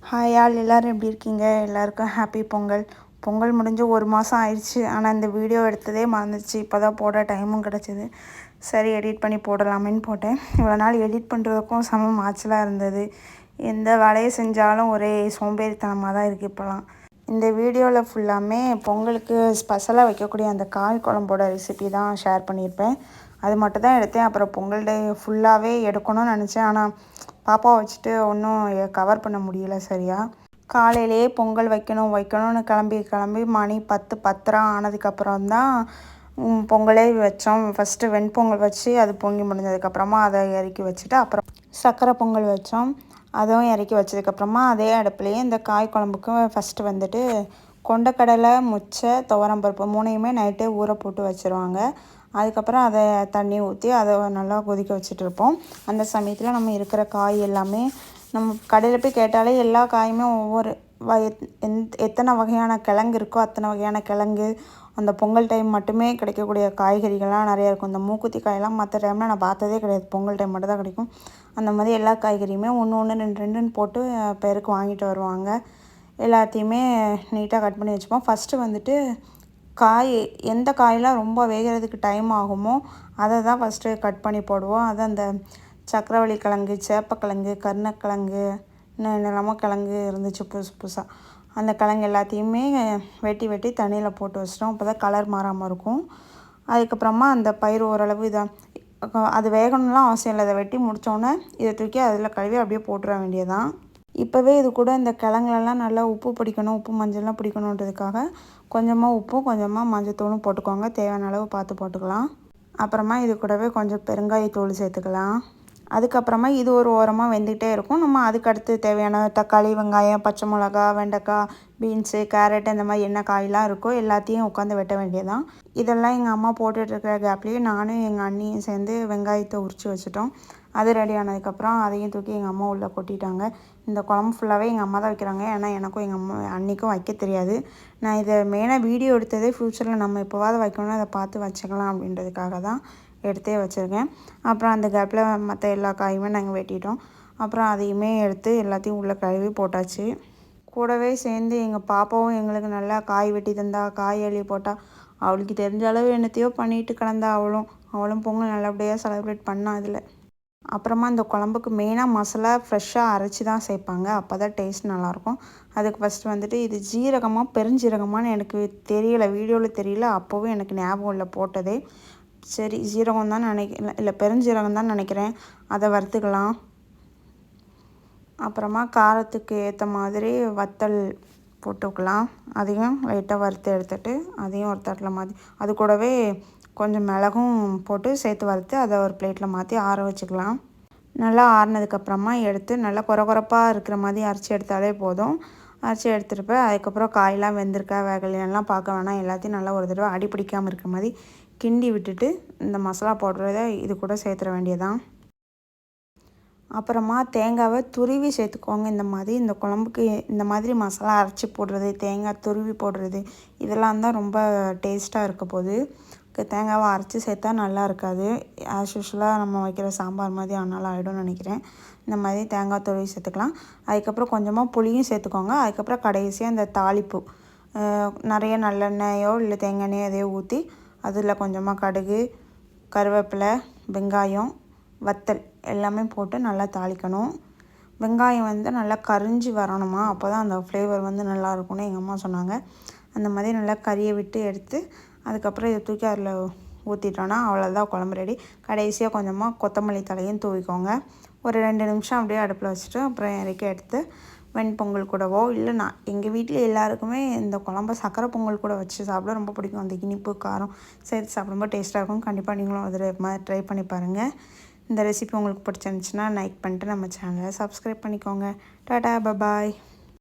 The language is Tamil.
ஹாய் ஆல் எல்லோரும் எப்படி இருக்கீங்க? எல்லாருக்கும் ஹாப்பி பொங்கல். பொங்கல் முடிஞ்சு 1 மாதம் ஆயிடுச்சு. ஆனால் இந்த வீடியோ எடுத்ததே மறந்துச்சு. இப்போ தான் போட டைமும் கிடச்சிது. சரி எடிட் பண்ணி போடலாமேன்னு போட்டேன். இவ்வளோ நாள் எடிட் பண்ணுறதுக்கும் செம மாய்ச்சலாக இருந்தது. எந்த வேலையை செஞ்சாலும் ஒரே சோம்பேறித்தனமாக தான் இருக்குது இப்போலாம். இந்த வீடியோவில் ஃபுல்லாமே பொங்கலுக்கு ஸ்பெஷலாக வைக்கக்கூடிய அந்த காய் குழம்போட ரெசிபி தான் ஷேர் பண்ணியிருப்பேன். அது மட்டும் தான் எடுத்தேன். அப்புறம் பொங்கல் டே ஃபுல்லாகவே எடுக்கணும்னு நினச்சேன். ஆனால் பாப்பாவை வச்சுட்டு ஒன்றும் கவர் பண்ண முடியல சரியா. காலையிலேயே பொங்கல் வைக்கணும்னு கிளம்பி மணி 10 ஆனதுக்கப்புறம் தான் பொங்கலே வச்சோம். ஃபஸ்ட்டு வெண்பொங்கல் வச்சு அது பொங்கி முடிஞ்சதுக்கப்புறமா அதை இறக்கி வச்சுட்டு அப்புறம் சர்க்கரை பொங்கல் வச்சோம். அதுவும் இறக்கி வச்சதுக்கப்புறமா அதே அடுப்புலேயே இந்த காய் குழம்புக்கு ஃபஸ்ட்டு வந்துட்டு கொண்டக்கடலை, முச்சை, துவரம்பருப்பு 3யுமே நைட்டே ஊற போட்டு வச்சுருவாங்க. அதுக்கப்புறம் அதை தண்ணி ஊற்றி அதை நல்லா கொதிக்க வச்சுட்டு இருப்போம். அந்த சமயத்தில் நம்ம இருக்கிற காய் எல்லாமே நம்ம கடையில் போய் கேட்டாலே எல்லா காயுமே ஒவ்வொரு எத்தனை வகையான கிழங்கு இருக்கோ அத்தனை வகையான கிழங்கு, அந்த பொங்கல் டைம் மட்டுமே கிடைக்கக்கூடிய காய்கறிகள்லாம் நிறையா இருக்கும். இந்த மூக்குத்தி காயெல்லாம் மற்ற டைமில் நான் பார்த்ததே கிடையாது. பொங்கல் டைம் மட்டும் தான் கிடைக்கும். அந்த மாதிரி எல்லா காய்கறியுமே 1 2 போட்டு பேருக்கு வாங்கிட்டு வருவாங்க. எல்லாத்தையுமே நீட்டாக கட் பண்ணி வச்சுப்போம். ஃபஸ்ட்டு வந்துட்டு எந்த காயெலாம் ரொம்ப வேகிறதுக்கு டைம் ஆகுமோ அதை தான் ஃபஸ்ட்டு கட் பண்ணி போடுவோம். அது அந்த சக்கரவள்ளி கிழங்கு, சேப்பக்கிழங்கு, கருணக்கிழங்கு, இன்னும் என்னெல்லாமோ கிழங்கு இருந்துச்சு புதுசாக. அந்த கிழங்கு எல்லாத்தையுமே வெட்டி தண்ணியில் போட்டு வச்சிட்டோம். அப்போ தான் கலர் மாறாமல் இருக்கும். அதுக்கப்புறமா அந்த பயிர் ஓரளவு அது வேகணும்லாம் அவசியம் இல்லை. அதை வெட்டி முடித்தோன்னே இதை தூக்கி அதில் கழுவி அப்படியே போட்டுற வேண்டியதான். இப்போவே இது கூட இந்த கிழங்குலலாம் நல்லா உப்பு பிடிக்கணும், உப்பு மஞ்சள்லாம் பிடிக்கணுன்றதுக்காக கொஞ்சமாக உப்பும் கொஞ்சமாக மஞ்சத்தூளும் போட்டுக்கோங்க. தேவையான அளவு பார்த்து போட்டுக்கலாம். அப்புறமா இது கூடவே கொஞ்சம் பெருங்காயத்தூள் சேர்த்துக்கலாம். அதுக்கப்புறமா இது ஒரு ஓரமாக வெந்துகிட்டே இருக்கும். நம்ம அதுக்கடுத்து தேவையான தக்காளி, வெங்காயம், பச்சை மிளகா, வெண்டைக்காய், பீன்ஸு, கேரட் இந்த மாதிரி என்ன காயெலாம் இருக்கோ எல்லாத்தையும் உட்காந்து வெட்ட வேண்டியதான். இதெல்லாம் எங்கள் அம்மா போட்டுட்ருக்கிற கேப்லேயே நானும் எங்கள் அண்ணியும் சேர்ந்து வெங்காயத்தை உரித்து வச்சுட்டோம். அது ரெடி ஆனதுக்கப்புறம் அதையும் தூக்கி எங்கள் அம்மா உள்ளே கொட்டிட்டாங்க. இந்த குழம்பு ஃபுல்லாகவே எங்கள் அம்மா தான் வைக்கிறாங்க. ஏன்னா எனக்கும் எங்கள் அண்ணிக்கும் வைக்க தெரியாது. நான் இதை மெயினாக வீடியோ எடுத்ததே ஃப்யூச்சரில் நம்ம எப்போவாவது வைக்கணும்னு அதை பார்த்து வச்சுக்கலாம் அப்படின்றதுக்காக தான் எடுத்தே வச்சுருக்கேன். அப்புறம் அந்த கேப்பில் மற்ற எல்லா காயுமே நாங்கள் வெட்டிட்டோம். அப்புறம் அதையுமே எடுத்து எல்லாத்தையும் உள்ளே கழுவி போட்டாச்சு. கூடவே சேர்ந்து எங்கள் பாப்பாவும் எங்களுக்கு நல்லா காய் வெட்டி தந்தா, காய் அள்ளி போட்டால். அவளுக்கு தெரிஞ்ச அளவு என்னத்தையோ பண்ணிட்டு கிடந்தா. அவளும் பொங்கல் நல்லபடியாக செலிப்ரேட் பண்ணா அதில். அப்புறமா இந்த குழம்புக்கு மெயினாக மசாலா ஃப்ரெஷ்ஷாக அரைச்சி தான் சேர்ப்பாங்க. அப்போ தான் டேஸ்ட் நல்லாயிருக்கும். அதுக்கு ஃபஸ்ட்டு வந்துட்டு இது ஜீரகமாக பெருஞ்சீரகமானு எனக்கு தெரியலை, வீடியோவில் தெரியல. அப்போவும் எனக்கு ஞாபகம் இல்லை போட்டதே. சரி ஜீரகம் தான் இல்லை பெருஞ்சீரகம் தான் நினைக்கிறேன். அதை வறுத்துக்கலாம். அப்புறமா காரத்துக்கு ஏற்ற மாதிரி வத்தல் போட்டுக்கலாம். அதையும் லைட்டாக வறுத்து எடுத்துகிட்டு அதையும் ஒரு தட்டில் மாற்றி அது கூடவே கொஞ்சம் மிளகும் போட்டு சேர்த்து வறுத்து அதை ஒரு பிளேட்டில் மாற்றி ஆற வச்சுக்கலாம். நல்லா ஆறினதுக்கப்புறமா எடுத்து நல்லா கொரகொரப்பாக இருக்கிற மாதிரி அரைச்சி எடுத்தாலே போதும். அரைச்சி எடுத்துகிட்டு அதுக்கப்புறம் காயெல்லாம் வெந்திருக்கா வேகலையெல்லாம் பார்க்க வேணாம். எல்லாத்தையும் நல்லா ஒரு தடவை அடி பிடிக்காமல் இருக்கிற மாதிரி கிண்டி விட்டுட்டு இந்த மசாலா போடுறத இது கூட சேர்த்துற வேண்டியதான். அப்புறமா தேங்காவை துருவி சேர்த்துக்கோங்க. இந்த குழம்புக்கு இந்த மாதிரி மசாலா அரைச்சி போடுறது, தேங்காய் துருவி போடுறது இதெல்லாம் தான் ரொம்ப டேஸ்ட்டாக இருக்க போகுது. தேங்காவை அரைச்சி சேர்த்தா நல்லா இருக்காது. ஆஸ் யூஷுவலாக நம்ம வைக்கிற சாம்பார் மாதிரி ஆனாலும் ஆகிடும்னு நினைக்கிறேன். இந்த மாதிரி தேங்காய் துருவி சேர்த்துக்கலாம். அதுக்கப்புறம் கொஞ்சமாக புளியும் சேர்த்துக்கோங்க. அதுக்கப்புறம் கடைசியாக இந்த தாளிப்பு நிறைய நல்லெண்ணெயோ இல்லை தேங்காய் எண்ணெயோ எதையோ ஊற்றி அதில் கொஞ்சமாக கடுகு, கருவேப்பிலை, வெங்காயம், வத்தல் எல்லாமே போட்டு நல்லா தாளிக்கணும். வெங்காயம் நல்லா கரிஞ்சி வரணுமா, அப்போ தான் அந்த ஃப்ளேவர் நல்லா இருக்கும்னு எங்கள் அம்மா சொன்னாங்க. அந்த மாதிரி நல்லா கறியை விட்டு எடுத்து அதுக்கப்புறம் இதை தூக்கி அதில் ஊற்றிட்டோன்னா அவ்வளோதான் குழம்பு ரெடி. கடைசியாக கொஞ்சமாக கொத்தமல்லி தலையும் தூவிக்கோங்க. ஒரு 2 நிமிஷம் அப்படியே அடுப்பில் வச்சுட்டு அப்புறம் இறக்கி எடுத்து வெண்பொங்கல் கூடவோ இல்லை எங்கள் வீட்டில் எல்லாருக்குமே இந்த குழம்ப சக்கரை பொங்கல் கூட வச்சு சாப்பிட ரொம்ப பிடிக்கும். அந்த இனிப்பு காரம் சேர்த்து சாப்பிடும்போது டேஸ்ட்டாக இருக்கும். கண்டிப்பாக நீங்களும் அதில் மாதிரி ட்ரை பண்ணி பாருங்கள். இந்த ரெசிபி உங்களுக்கு பிடிச்சிருந்துச்சுன்னா லைக் பண்ணிட்டு நம்ம சேனலை சப்ஸ்கிரைப் பண்ணிக்கோங்க. டாடா பபாய்.